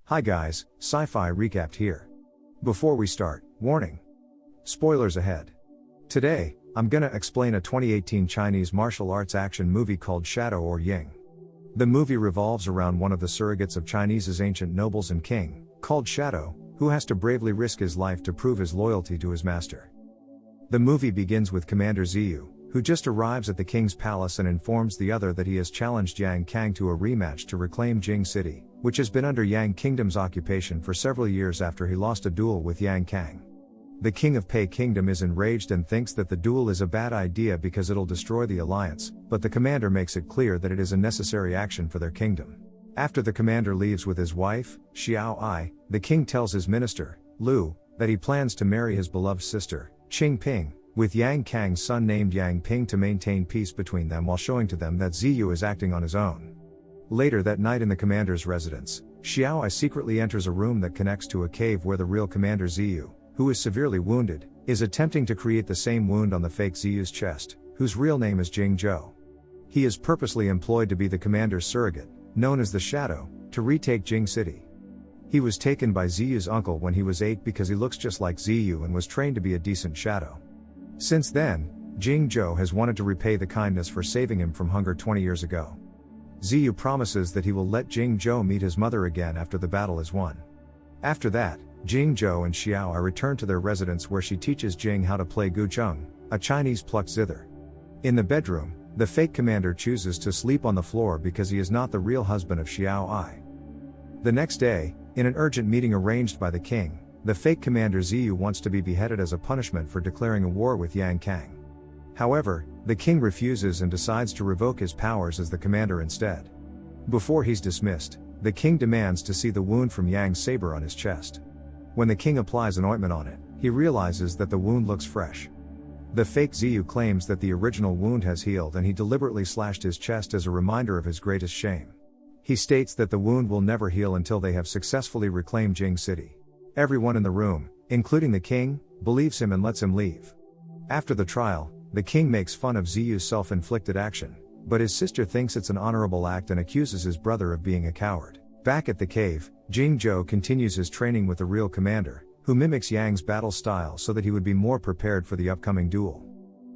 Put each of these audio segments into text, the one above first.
Hi guys, Sci-Fi Recapped here. Before we start, warning. Spoilers ahead. Today, I'm gonna explain a 2018 Chinese martial arts action movie called Shadow or Ying. The movie revolves around one of the surrogates of Chinese's ancient nobles and king, called Shadow, who has to bravely risk his life to prove his loyalty to his master. The movie begins with Commander Ziyu, who just arrives at the king's palace and informs the other that he has challenged Yang Kang to a rematch to reclaim Jing City, which has been under Yang Kingdom's occupation for several years after he lost a duel with Yang Kang. The king of Pei Kingdom is enraged and thinks that the duel is a bad idea because it'll destroy the alliance, but the commander makes it clear that it is a necessary action for their kingdom. After the commander leaves with his wife, Xiao Ai, the king tells his minister, Lu, that he plans to marry his beloved sister, Qing Ping, with Yang Kang's son named Yang Ping to maintain peace between them while showing to them that Ziyu is acting on his own. Later that night in the commander's residence, Xiao Ai secretly enters a room that connects to a cave where the real commander Ziyu, who is severely wounded, is attempting to create the same wound on the fake Ziyu's chest, whose real name is Jing Zhou. He is purposely employed to be the commander's surrogate, known as the Shadow, to retake Jing City. He was taken by Ziyu's uncle when he was 8 because he looks just like Ziyu and was trained to be a decent shadow. Since then, Jing Zhou has wanted to repay the kindness for saving him from hunger 20 years ago. Ziyu promises that he will let Jing Zhou meet his mother again after the battle is won. After that, Jing Zhou and Xiao Ai return to their residence where she teaches Jing how to play gucheng, a Chinese plucked zither. In the bedroom, the fake commander chooses to sleep on the floor because he is not the real husband of Xiao Ai. The next day, in an urgent meeting arranged by the king, the fake commander Ziyu wants to be beheaded as a punishment for declaring a war with Yang Kang. However, the king refuses and decides to revoke his powers as the commander instead. Before he's dismissed, the king demands to see the wound from Yang's saber on his chest. When the king applies an ointment on it, he realizes that the wound looks fresh. The fake Ziyu claims that the original wound has healed and he deliberately slashed his chest as a reminder of his greatest shame. He states that the wound will never heal until they have successfully reclaimed Jing City. Everyone in the room, including the king, believes him and lets him leave. After the trial, the king makes fun of Ziyu's self-inflicted action, but his sister thinks it's an honorable act and accuses his brother of being a coward. Back at the cave, Jing Zhou continues his training with the real commander, who mimics Yang's battle style so that he would be more prepared for the upcoming duel.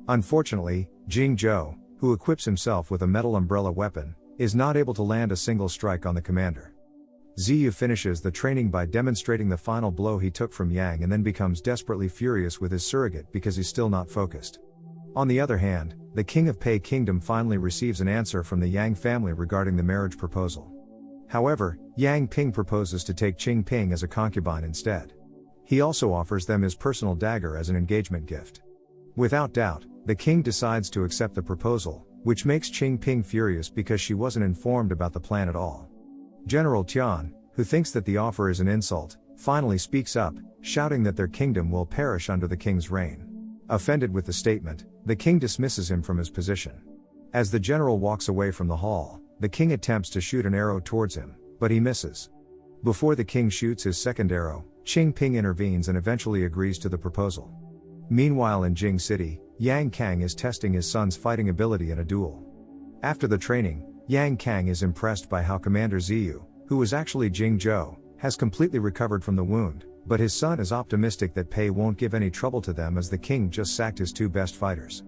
Unfortunately, Jing Zhou, who equips himself with a metal umbrella weapon, is not able to land a single strike on the commander. Ziyu finishes the training by demonstrating the final blow he took from Yang and then becomes desperately furious with his surrogate because he's still not focused. On the other hand, the king of Pei Kingdom finally receives an answer from the Yang family regarding the marriage proposal. However, Yang Ping proposes to take Qing Ping as a concubine instead. He also offers them his personal dagger as an engagement gift. Without doubt, the king decides to accept the proposal, which makes Qing Ping furious because she wasn't informed about the plan at all. General Tian, who thinks that the offer is an insult, finally speaks up, shouting that their kingdom will perish under the king's reign. Offended with the statement, the king dismisses him from his position. As the general walks away from the hall, the king attempts to shoot an arrow towards him, but he misses. Before the king shoots his second arrow, Qing Ping intervenes and eventually agrees to the proposal. Meanwhile in Jing City, Yang Kang is testing his son's fighting ability in a duel. After the training, Yang Kang is impressed by how Commander Ziyu, who was actually Jing Zhou, has completely recovered from the wound, but his son is optimistic that Pei won't give any trouble to them as the king just sacked his 2 best fighters.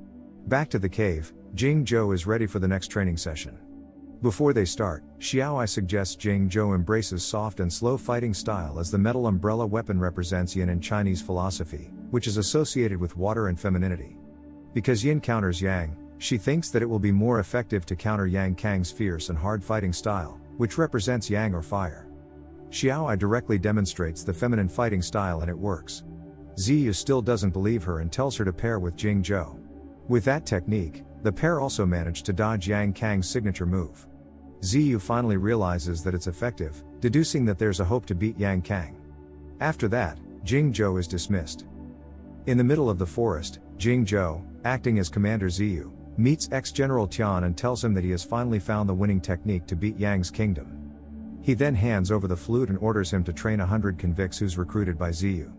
Back to the cave, Jing Zhou is ready for the next training session. Before they start, Xiao Ai suggests Jing Zhou embraces soft and slow fighting style as the metal umbrella weapon represents yin in Chinese philosophy, which is associated with water and femininity. Because yin counters yang, she thinks that it will be more effective to counter Yang Kang's fierce and hard fighting style, which represents yang or fire. Xiao Ai directly demonstrates the feminine fighting style and it works. Ziyu still doesn't believe her and tells her to pair with Jing Zhou. With that technique, the pair also managed to dodge Yang Kang's signature move. Ziyu finally realizes that it's effective, deducing that there's a hope to beat Yang Kang. After that, Jing Zhou is dismissed. In the middle of the forest, Jing Zhou, acting as Commander Ziyu, meets ex-General Tian and tells him that he has finally found the winning technique to beat Yang's kingdom. He then hands over the flute and orders him to train 100 convicts who's recruited by Ziyu.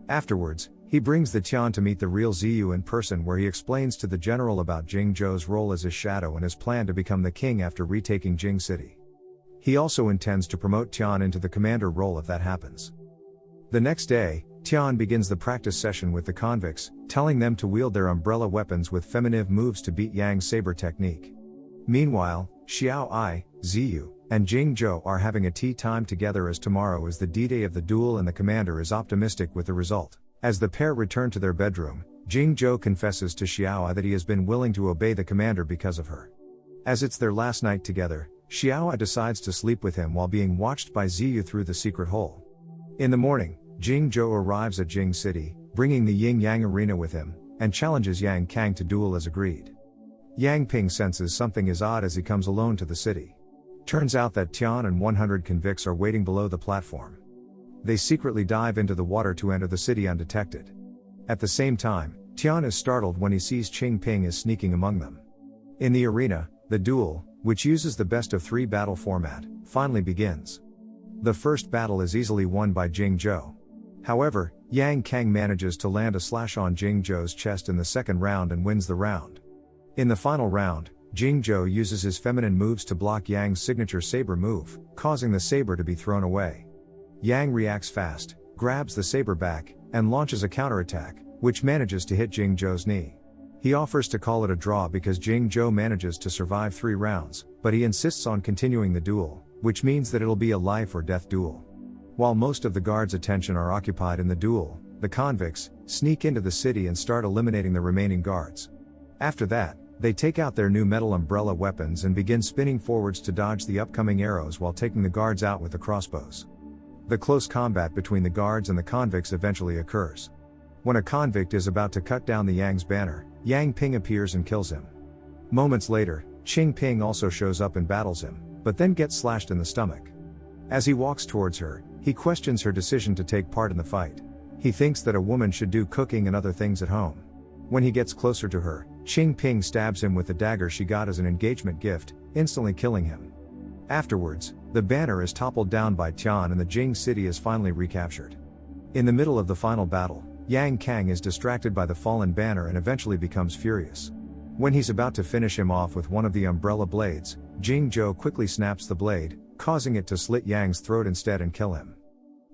Afterwards, he brings the Tian to meet the real Ziyu in person where he explains to the general about Jing Zhou's role as his shadow and his plan to become the king after retaking Jing City. He also intends to promote Tian into the commander role if that happens. The next day, Tian begins the practice session with the convicts, telling them to wield their umbrella weapons with feminine moves to beat Yang's saber technique. Meanwhile, Xiao Ai, Ziyu, and Jing Zhou are having a tea time together as tomorrow is the D-Day of the duel and the commander is optimistic with the result. As the pair return to their bedroom, Jing Zhou confesses to Xiao Ai that he has been willing to obey the commander because of her. As it's their last night together, Xiao Ai decides to sleep with him while being watched by Ziyu through the secret hole. In the morning, Jing Zhou arrives at Jing City, bringing the Yin-Yang arena with him, and challenges Yang Kang to duel as agreed. Yang Ping senses something is odd as he comes alone to the city. Turns out that Tian and 100 convicts are waiting below the platform. They secretly dive into the water to enter the city undetected. At the same time, Tian is startled when he sees Qing Ping is sneaking among them. In the arena, the duel, which uses the best of 3 battle format, finally begins. The first battle is easily won by Jing Zhou. However, Yang Kang manages to land a slash on Jing Zhou's chest in the second round and wins the round. In the final round, Jing Zhou uses his feminine moves to block Yang's signature saber move, causing the saber to be thrown away. Yang reacts fast, grabs the saber back, and launches a counterattack, which manages to hit Jing Zhou's knee. He offers to call it a draw because Jing Zhou manages to survive 3 rounds, but he insists on continuing the duel, which means that it'll be a life or death duel. While most of the guards' attention are occupied in the duel, the convicts sneak into the city and start eliminating the remaining guards. After that, they take out their new metal umbrella weapons and begin spinning forwards to dodge the upcoming arrows while taking the guards out with the crossbows. The close combat between the guards and the convicts eventually occurs. When a convict is about to cut down the Yang's banner, Yang Ping appears and kills him. Moments later, Qing Ping also shows up and battles him, but then gets slashed in the stomach. As he walks towards her, he questions her decision to take part in the fight. He thinks that a woman should do cooking and other things at home. When he gets closer to her, Qing Ping stabs him with the dagger she got as an engagement gift, instantly killing him. Afterwards, the banner is toppled down by Tian and the Jing city is finally recaptured. In the middle of the final battle, Yang Kang is distracted by the fallen banner and eventually becomes furious. When he's about to finish him off with one of the umbrella blades, Jing Zhou quickly snaps the blade, causing it to slit Yang's throat instead and kill him.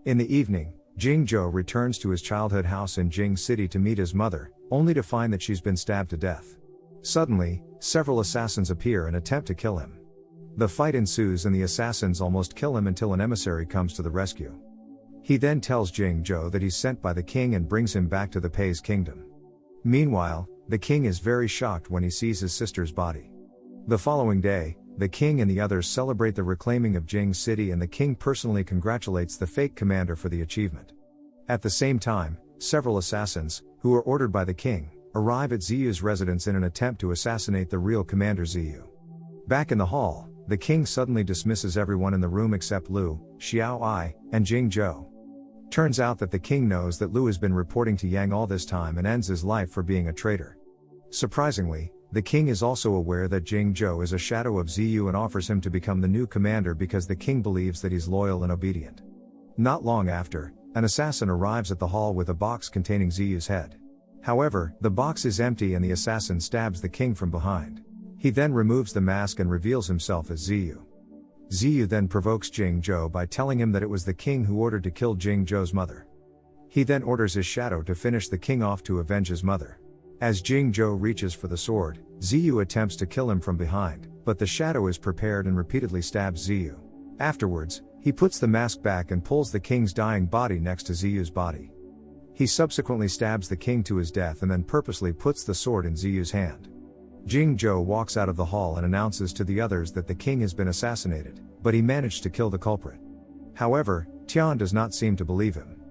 In the evening, Jing Zhou returns to his childhood house in Jing City to meet his mother, only to find that she's been stabbed to death. Suddenly, several assassins appear and attempt to kill him. The fight ensues and the assassins almost kill him until an emissary comes to the rescue. He then tells Jing Zhou that he's sent by the king and brings him back to the Pei's kingdom. Meanwhile, the king is very shocked when he sees his sister's body. The following day, the king and the others celebrate the reclaiming of Jing City and the king personally congratulates the fake commander for the achievement. At the same time, several assassins, who are ordered by the king, arrive at Ziyu's residence in an attempt to assassinate the real commander Ziyu. Back in the hall, the king suddenly dismisses everyone in the room except Lu, Xiao Ai, and Jing Zhou. Turns out that the king knows that Lu has been reporting to Yang all this time and ends his life for being a traitor. Surprisingly, the king is also aware that Jing Zhou is a shadow of Ziyu and offers him to become the new commander because the king believes that he's loyal and obedient. Not long after, an assassin arrives at the hall with a box containing Ziyu's head. However, the box is empty and the assassin stabs the king from behind. He then removes the mask and reveals himself as Ziyu. Ziyu then provokes Jing Zhou by telling him that it was the king who ordered to kill Jing Zhou's mother. He then orders his shadow to finish the king off to avenge his mother. As Jing Zhou reaches for the sword, Ziyu attempts to kill him from behind, but the shadow is prepared and repeatedly stabs Ziyu. Afterwards, he puts the mask back and pulls the king's dying body next to Ziyu's body. He subsequently stabs the king to his death and then purposely puts the sword in Ziyu's hand. Jing Zhou walks out of the hall and announces to the others that the king has been assassinated, but he managed to kill the culprit. However, Tian does not seem to believe him.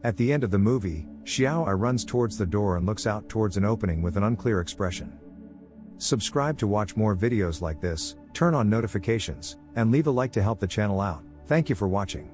At the end of the movie, Xiao Ai runs towards the door and looks out towards an opening with an unclear expression. Subscribe to watch more videos like this, turn on notifications, and leave a like to help the channel out. Thank you for watching.